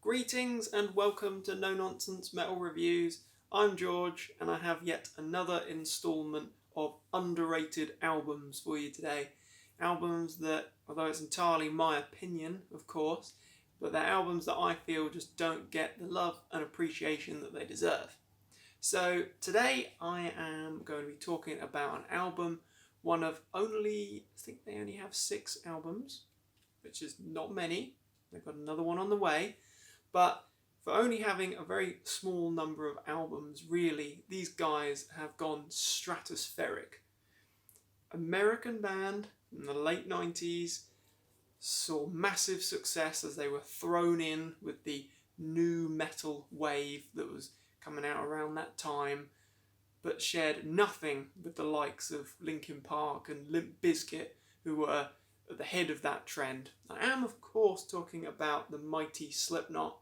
Greetings and welcome to No Nonsense Metal Reviews. I'm George and I have yet another instalment of underrated albums for you today. Albums that, although it's entirely my opinion, of course, but they're albums that I feel just don't get the love and appreciation that they deserve. So today I am going to be talking about an album, one of only, I think they only have 6 albums, which is not many. They've got another one on the way. But for only having a very small number of albums, really, these guys have gone stratospheric. American band in the late 90s saw massive success as they were thrown in with the new metal wave that was coming out around that time, but shared nothing with the likes of Linkin Park and Limp Bizkit, who were at the head of that trend. I am, of course, talking about the mighty Slipknot.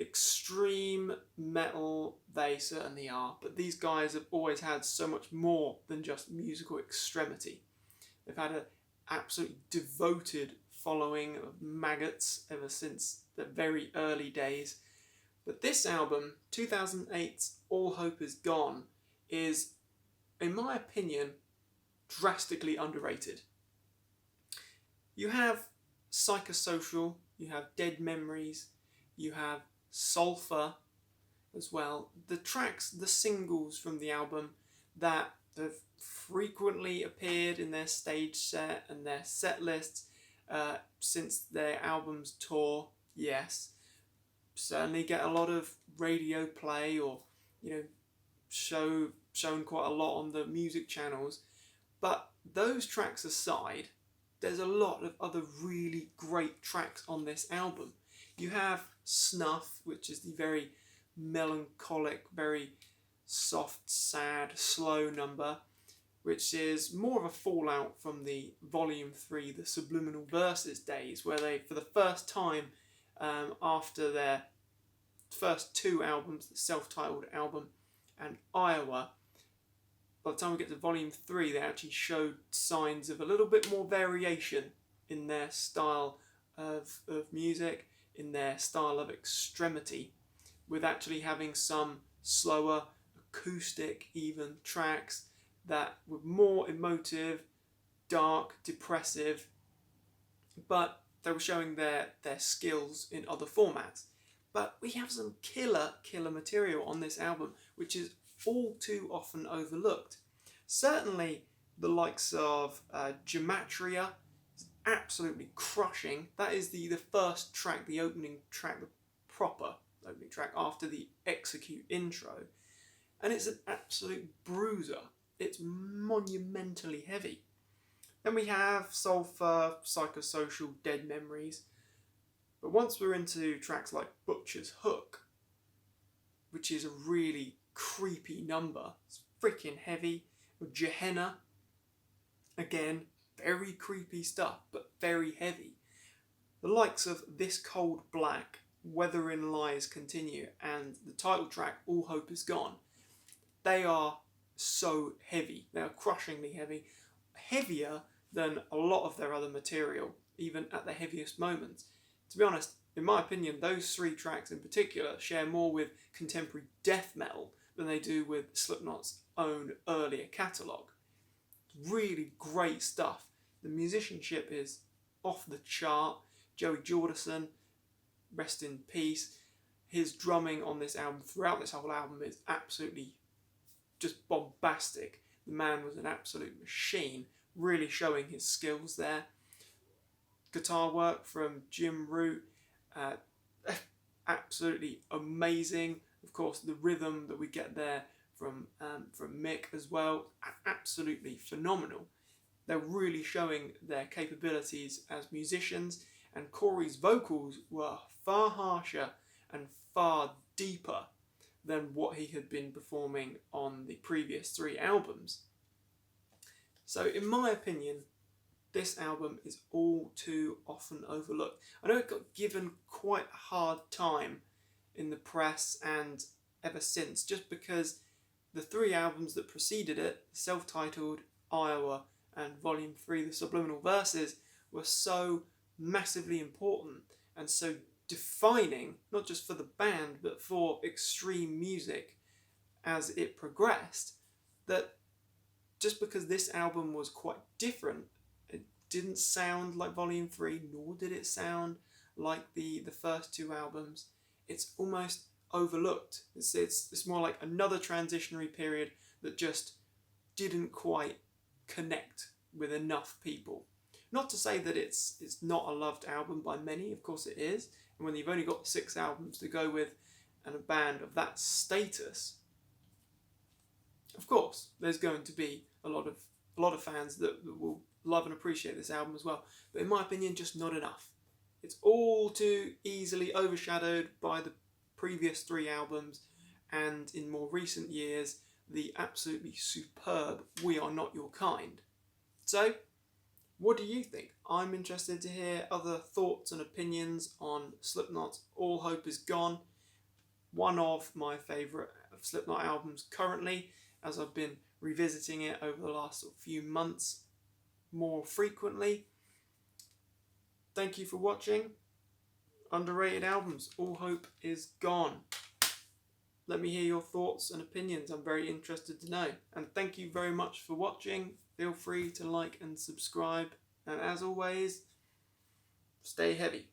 Extreme metal they certainly are, but these guys have always had so much more than just musical extremity. They've had an absolutely devoted following of maggots ever since the very early days. But this album, 2008's All Hope Is Gone, is, in my opinion, drastically underrated. You have Psychosocial, you have Dead Memories, you have Sulphur as well. The tracks, the singles from the album that have frequently appeared in their stage set and their set lists since their album's tour, yes, certainly get a lot of radio play or, shown quite a lot on the music channels. But those tracks aside, there's a lot of other really great tracks on this album. You have Snuff, which is the very melancholic, very soft, sad, slow number, which is more of a fallout from the Volume 3, the Subliminal Verses days, where they, for the first time after their first 2 albums, the self-titled album and Iowa, by the time we get to Volume 3, they actually showed signs of a little bit more variation in their style of music, in their style of extremity, with actually having some slower, acoustic even tracks that were more emotive, dark, depressive, but they were showing their skills in other formats. But we have some killer material on this album, which is all too often overlooked. Certainly the likes of Gematria is absolutely crushing. That is the first track, the opening track, the proper opening track after the Execute intro. And it's an absolute bruiser. It's monumentally heavy. Then we have Sulphur, Psychosocial, Dead Memories. But once we're into tracks like Butcher's Hook, which is a really creepy number, it's freaking heavy. With Gehenna, again, very creepy stuff, but very heavy. The likes of This Cold Black, Wherein Lies Continue, and the title track, All Hope Is Gone, they are so heavy. They are crushingly heavy. Heavier than a lot of their other material, even at the heaviest moments. To be honest, in my opinion, those 3 tracks in particular share more with contemporary death metal than they do with Slipknot's own earlier catalogue. Really great stuff. The musicianship is off the chart. Joey Jordison, rest in peace. His drumming on this album, throughout this whole album, is absolutely just bombastic. The man was an absolute machine, really showing his skills there. Guitar work from Jim Root, absolutely amazing. Of course, the rhythm that we get there from Mick as well, absolutely phenomenal. They're really showing their capabilities as musicians, and Corey's vocals were far harsher and far deeper than what he had been performing on the previous 3 albums. So in my opinion, this album is all too often overlooked. I know it got given quite a hard time in the press and ever since, just because the 3 albums that preceded it, self-titled, Iowa, and Volume 3, the Subliminal Verses, were so massively important and so defining, not just for the band, but for extreme music as it progressed, that just because this album was quite different, it didn't sound like Volume 3, nor did it sound like the first two albums. It's almost overlooked. It's more like another transitionary period that just didn't quite connect with enough people. Not to say that it's not a loved album by many, of course it is. And when you've only got 6 albums to go with and a band of that status, of course there's going to be a lot of fans that will love and appreciate this album as well. But in my opinion, just not enough. It's all too easily overshadowed by the previous 3 albums, and in more recent years, the absolutely superb We Are Not Your Kind. So, what do you think? I'm interested to hear other thoughts and opinions on Slipknot's All Hope Is Gone, one of my favourite Slipknot albums currently, as I've been revisiting it over the last few months more frequently. Thank you for watching. Underrated albums, All Hope Is Gone. Let me hear your thoughts and opinions. I'm very interested to know. And thank you very much for watching. Feel free to like and subscribe. And as always, stay heavy.